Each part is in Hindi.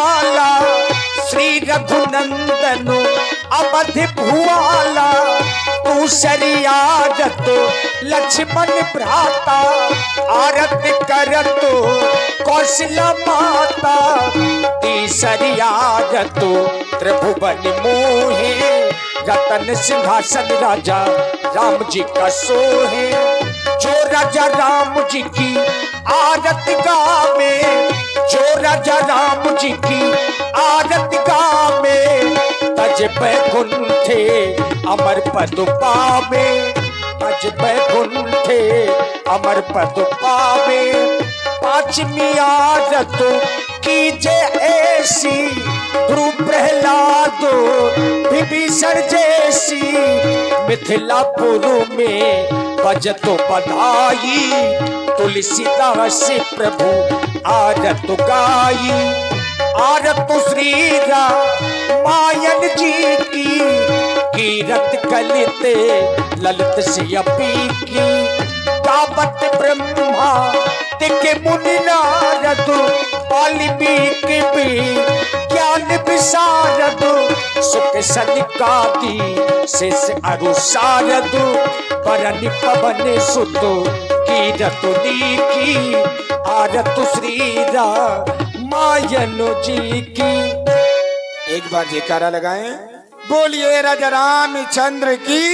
वाला श्री रघुनंदन अवध भुआला, तू शरियारत लक्ष्मण भ्राता, आरत करत कौशल्या माता, तीसरियारत त्रिभुवन मोहे, रतन सिंहासन राजा राम जी का सोहे। जो राजा राम जी की आरत गावे, जो राजा राम जी की आरत गावे, तज बैकुंठे अमर पद पावे, तज बैकुंठे अमर पद पावे। पांचवी आरत कीजे ऐसी, ध्रुव प्रहलाद विभीषण जैसी, मिथिलापुर में बजतो बधाई, तुलसीदास प्रभु आरत गाई। आरत श्री रामायण जी की, कीरत कलिते ललित से अपी की, गावत ब्रह्मा तिके मुनि नारद, वाल्मीकि भी ज्ञान विशारद, सुख सनिकादि शेष अरु शारद, बरन पवन सुत कीरत नीकी, आरत श्री रामायण जी की। एक बार जयकारा लगाएं, बोलिए राजा रामचंद्र की,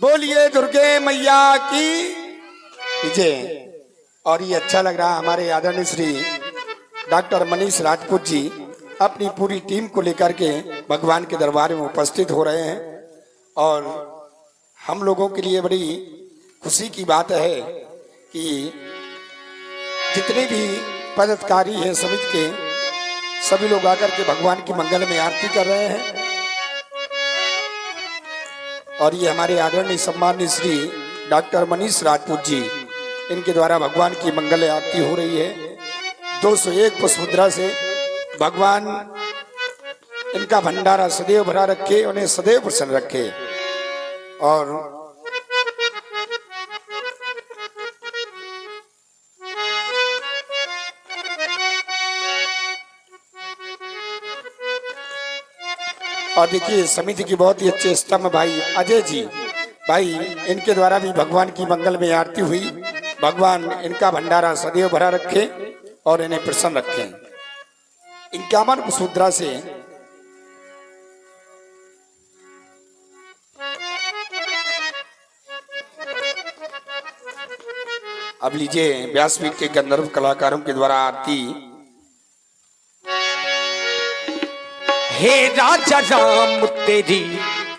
बोलिए दुर्गे मैया की जय। और ये अच्छा लग रहा, हमारे आदरणीय श्री डॉक्टर मनीष राजपूत जी अपनी पूरी टीम को लेकर के भगवान के दरबार में उपस्थित हो रहे हैं। और हम लोगों के लिए बड़ी खुशी की बात है कि जितने भी पदाधिकारी हैं समिति के, सभी लोग आकर के भगवान की मंगल में आरती कर रहे हैं। और ये हमारे आदरणीय सम्माननीय श्री डॉक्टर मनीष राजपूत जी, इनके द्वारा भगवान की मंगल आरती हो रही है। 201 पुष्प मुद्रा से भगवान इनका भंडारा सदैव भरा रखे, उन्हें सदैव प्रसन्न रखे। और देखिए समिति की बहुत ही अच्छे स्तंभ भाई अजय जी, भाई इनके द्वारा भी भगवान की मंगल में आरती हुई। भगवान इनका भंडारा सदैव भरा रखे और इन्हें प्रसन्न रखे। 51 पुष्प मुद्रा से अब लीजिए व्यासपीठ के गंधर्व कलाकारों के द्वारा आरती। हे राजा राम तेरी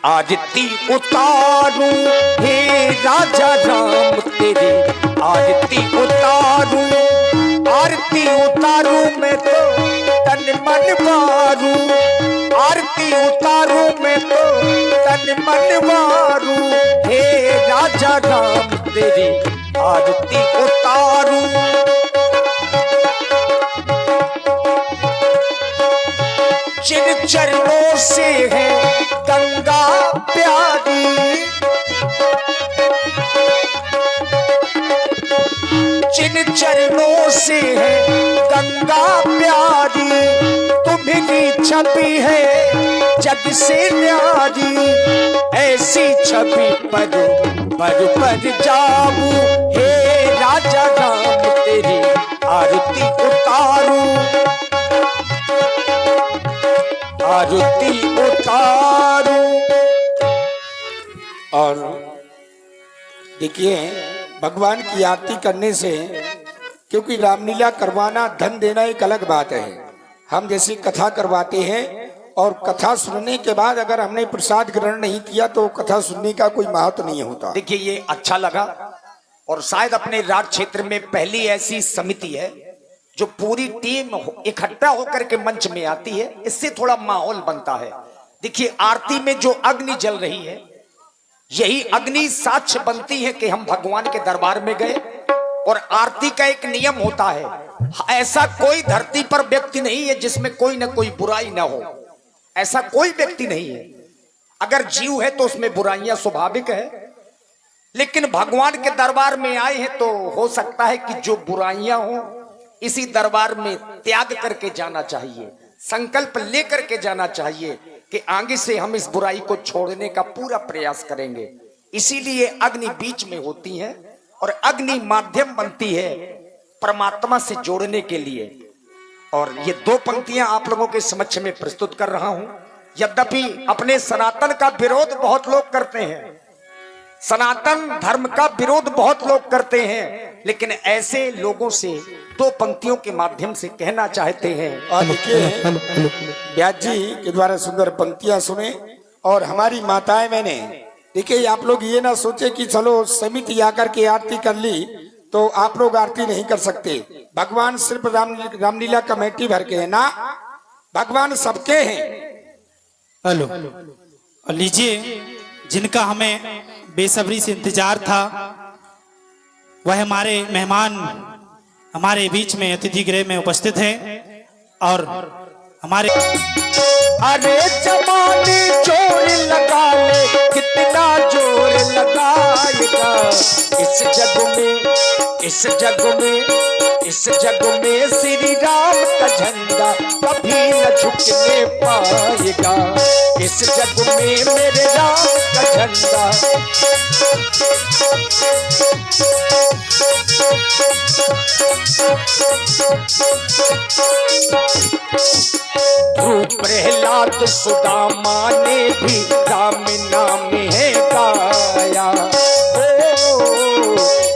आरती उतारूं, हे राजा राम तेरी आरती उतारूं, आरती उतारूं मैं तो तन मन मारूं, आरती उतारूं मैं तो तन मन मारूं, हे राजा राम तेरी आरती उतारूं। जिन चरणों से है गंगा प्यारी, जिन चरणों से है गंगा प्यारी, तुम्हारी छवि है जग से न्यारी, ऐसी छवि पर जाऊं, हे राजा राम तेरी आरती उतारूं, आरती उतारूं। और देखिए भगवान की आरती करने से, क्योंकि रामलीला करवाना धन देना एक अलग बात है। हम जैसी कथा करवाते हैं और कथा सुनने के बाद अगर हमने प्रसाद ग्रहण नहीं किया तो कथा सुनने का कोई महत्व नहीं होता। देखिए ये अच्छा लगा, और शायद अपने राज्य क्षेत्र में पहली ऐसी समिति है जो पूरी टीम इकट्ठा होकर के मंच में आती है। इससे थोड़ा माहौल बनता है। देखिए आरती में जो अग्नि जल रही है, यही अग्नि साक्ष्य बनती है कि हम भगवान के दरबार में गए। और आरती का एक नियम होता है, ऐसा कोई धरती पर व्यक्ति नहीं है जिसमें कोई ना कोई बुराई ना हो। ऐसा कोई व्यक्ति नहीं है। अगर जीव है तो उसमें बुराइयां स्वाभाविक है, लेकिन भगवान के दरबार में आए हैं तो हो सकता है कि जो बुराइयां हो इसी दरबार में त्याग करके जाना चाहिए, संकल्प लेकर के जाना चाहिए कि आगे से हम इस बुराई को छोड़ने का पूरा प्रयास करेंगे। इसीलिए अग्नि बीच में होती है और अग्नि माध्यम बनती है परमात्मा से जोड़ने के लिए। और ये दो पंक्तियां आप लोगों के समक्ष में प्रस्तुत कर रहा हूं। यद्यपि अपने सनातन का विरोध बहुत लोग करते हैं, सनातन धर्म का विरोध बहुत लोग करते हैं, लेकिन ऐसे लोगों से दो पंक्तियों के माध्यम से कहना चाहते हैं। और देखिए व्यास जी के द्वारा सुंदर पंक्तियां सुने। और हमारी माताएं मैंने देखिए, आप लोग ये ना सोचे कि चलो समिति आकर के आरती कर ली तो आप लोग आरती नहीं कर सकते। भगवान सिर्फ रामलीला कमेटी भर के है ना, भगवान सबके हैं। हेलो, और लीजिए, जिनका हमें बेसब्री से इंतजार था वह हमारे मेहमान हमारे बीच में अतिथि गृह में उपस्थित हैं और हमारे अरे जमाने जोर लगा ले, कितना जोर लगाएगा इस जग में, इस जग में, इस जग में श्री राम का झंडा कभी न झुकने पाएगा। इस जग में मेरे राम का झंडा प्रहलाद सुदामा ने भी राम नाम है गाया।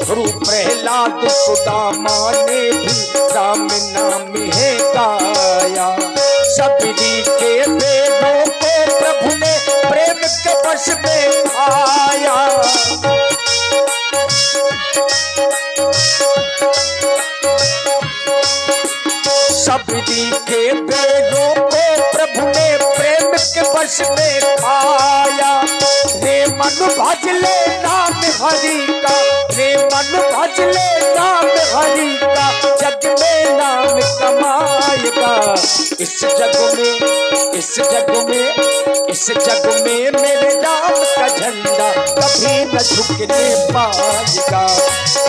प्रहलाद सुदामा ने भी राम नाम है गाया। सबरी के वेदों को प्रभु ने प्रेम के वश में आया। सबरी के वेदों को प्रभु ने प्रेम के वश में पाया। रे मन भज ले नाम हरि का, रे मन भज ले नाम हरि का, जग में नाम कमाएगा। इस जग में, इस जग में, इस जग में मेरे राम का झंडा कभी न झुकने पाएगा।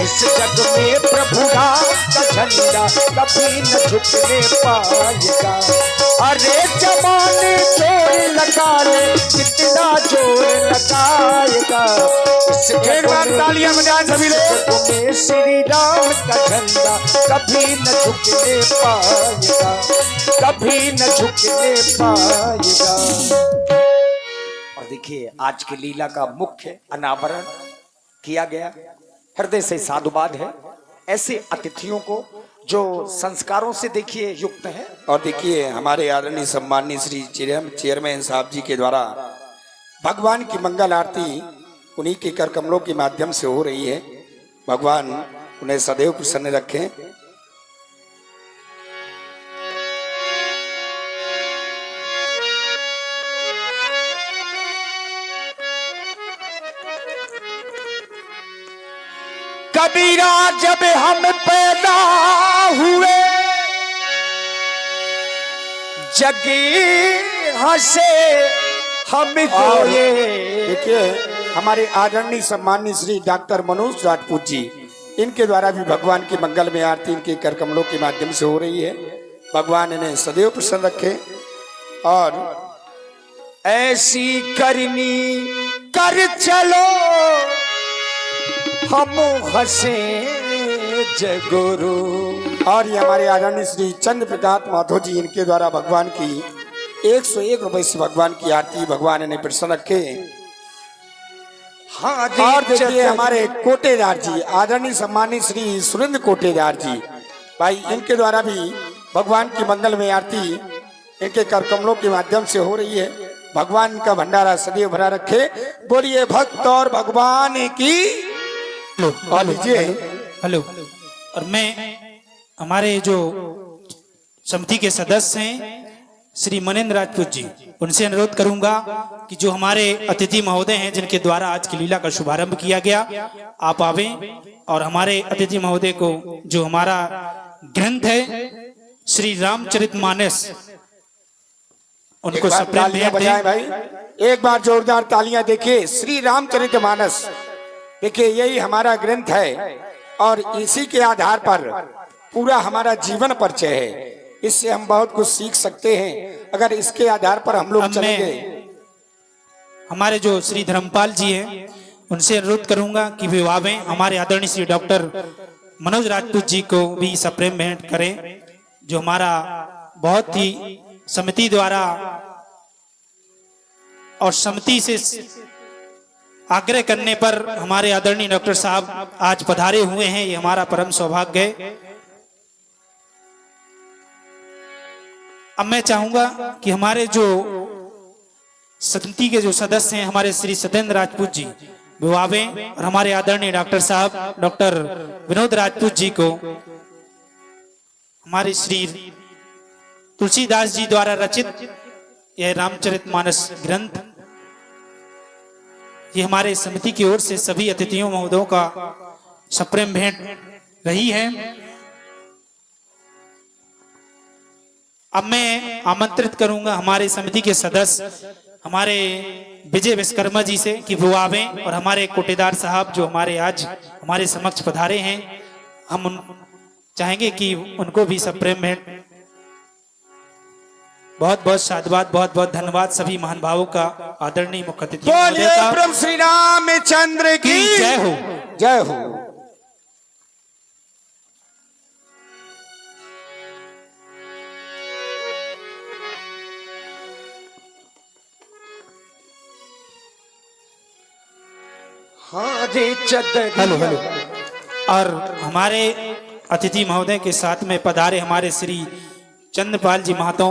इस जग में प्रभु राम का झंडा कभी न झुकने पाएगा। अरे जमाने जोर लगा ले, कितना जोर लगाएगा इस एक बार तालियां बजाएं सभी लोग। में श्री राम का झंडा कभी न झुकने पाएगा, कभी न झुकने पाएगा। और देखिए, आज की लीला का मुख्य अनावरण किया गया। हृदय से साधुवाद है ऐसे अतिथियों को जो संस्कारों से देखिए युक्त हैं। और देखिए, हमारे आदरणीय सम्माननीय श्री चेयरमैन साहब जी के द्वारा भगवान की मंगल आरती उन्हीं के कर कमलों के माध्यम से हो रही है। भगवान उन्हें सदैव प्रसन्न रखें। कबीरा जब हम पैदा हुए जगी हंसे हम होए। देखिए, हमारे आदरणीय सम्माननीय श्री डॉक्टर मनोज राजपूत जी, इनके द्वारा भी भगवान की मंगल में आरती इनके कर कमलों के माध्यम से हो रही है। भगवान इन्हें सदैव प्रसन्न रखे। और ऐसी करनी कर चलो हम हंसे जगुरु। और ये हमारे आदरणीय श्री चंद्र प्रकाश माधो जी, इनके द्वारा भगवान की 101 रुपए से भगवान की आरती, भगवान इन्हें प्रसन्न रखे। हाँ, और देखिए, हमारे कोटेदार जी, आदरणीय सम्माननीय श्री सुरेंद्र कोटेदार जी भाई, इनके द्वारा भी भगवान की मंगल में आरती इनके कर कमलों के माध्यम से हो रही है। भगवान का भंडारा सदैव भरा रखे। बोलिए भक्त और भगवान की। और लीजिए, हेलो, और मैं हमारे जो समिति के सदस्य हैं श्री मनेंद्र राजपूत जी, उनसे अनुरोध करूंगा कि जो हमारे अतिथि महोदय हैं जिनके द्वारा आज की लीला का शुभारंभ किया गया, आप आवें और हमारे अतिथि महोदय को जो हमारा ग्रंथ है श्री रामचरितमानस, उनको सप्रेम भेंट दें। भाई एक बार जोरदार तालियां। देखिए, श्री रामचरितमानस, देखिए यही हमारा ग्रंथ है और इसी के आधार पर पूरा हमारा जीवन परिचय है। इससे हम बहुत कुछ सीख सकते हैं अगर इसके आधार पर हम लोग अब चलेंगे। हमारे जो श्री धर्मपाल जी हैं उनसे अनुरोध करूंगा कि विवाह में हमारे आदरणीय श्री डॉक्टर मनोज राजपूत जी को भी सप्रेम भेंट करें, जो हमारा बहुत ही समिति द्वारा और समिति से आग्रह करने पर हमारे आदरणीय डॉक्टर साहब आज पधारे हुए हैं। ये हमारा परम सौभाग्य है। अब मैं चाहूंगा कि हमारे जो समिति के जो सदस्य हैं, हमारे श्री सत्येंद्र राजपूत जी विवावे और हमारे आदरणीय डॉक्टर साहब डॉक्टर विनोद राजपूत जी को हमारे श्री तुलसीदास जी द्वारा रचित यह रामचरितमानस ग्रंथ, ये हमारे समिति की ओर से सभी अतिथियों महोदयों का सप्रेम भेंट रही है। अब मैं आमंत्रित करूंगा हमारे समिति के सदस्य हमारे विजय विश्वकर्मा जी से कि वो आवे और हमारे कोटेदार साहब जो हमारे आज हमारे समक्ष पधारे हैं, हम उन चाहेंगे कि उनको भी सप्रेम भेंट। बहुत बहुत साधुवाद, बहुत बहुत धन्यवाद सभी महान भावों का, आदरणीय मुख्य अतिथि बोलिए प्रभु श्री रामचंद्र की जय हो। जय हो। Hello hello. और हमारे अतिथि महोदय के साथ में पधारे हमारे श्री चंद्रपाल जी महातो,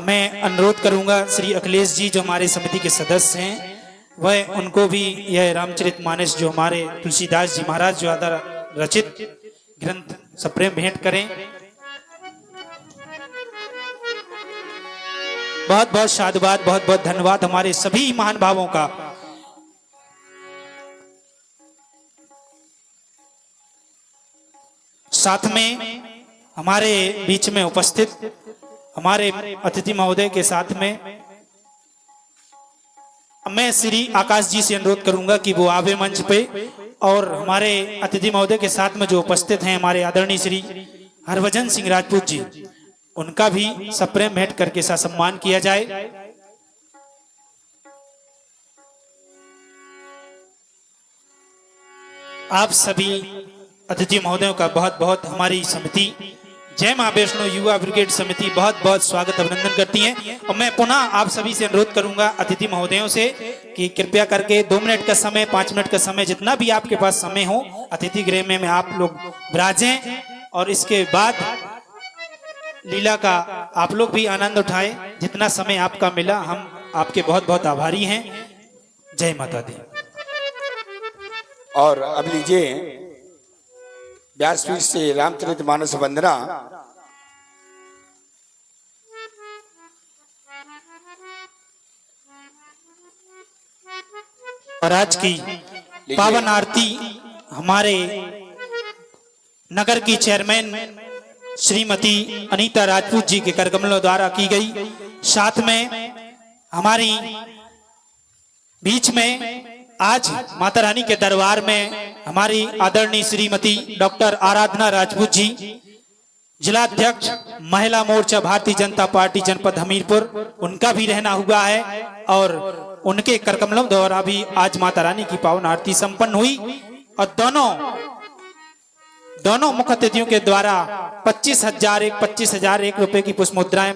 मैं अनुरोध करूंगा श्री अखिलेश जी जो हमारे समिति के सदस्य हैं, वह उनको भी यह रामचरितमानस जो हमारे तुलसीदास जी महाराज जो द्वारा रचित ग्रंथ सप्रेम भेंट करें। बहुत बहुत साधुवाद, बहुत बहुत धन्यवाद हमारे सभी महान भावों का। साथ में हमारे बीच में उपस्थित हमारे अतिथि महोदय के साथ में मैं श्री आकाश जी से अनुरोध करूंगा कि वो आवे मंच पे, और हमारे अतिथि महोदय के साथ में जो उपस्थित हैं हमारे आदरणीय श्री हरभजन सिंह राजपूत जी, उनका भी सप्रेम भेंट करके सम्मान किया जाए। आप सभी अतिथि महोदयों का बहुत बहुत हमारी समिति जय मां वैष्णो युवा ब्रिगेड समिति बहुत बहुत स्वागत अभिनंदन करती है। और मैं पुनः आप सभी से अनुरोध करूंगा अतिथि महोदयों से कि कृपया करके 2 मिनट का समय, 5 मिनट का समय, जितना भी आपके पास समय हो, अतिथि गृह में आप लोग विराजें और इसके बाद लीला का आप लोग भी आनंद उठाएं। जितना समय आपका मिला हम आपके बहुत बहुत आभारी हैं। जय माता दी। और अब लीजिए व्यासपीठ से रामचरितमानस वंदना। और आज की पावन आरती हमारे नगर की चेयरमैन श्रीमती अनीता राजपूत जी के करकमलों द्वारा की गई। साथ में हमारी बीच में आज माता रानी के दरबार में हमारी आदरणीय श्रीमती डॉक्टर आराधना राजपूत जी, जिलाध्यक्ष महिला मोर्चा भारतीय जनता पार्टी जनपद हमीरपुर, उनका भी रहना हुआ है। और उनके करकमलों द्वारा भी आज माता रानी की पावन आरती संपन्न हुई। और दोनों मुख्य अतिथियों के द्वारा 25,001 रुपए की पुष्प मुद्राएं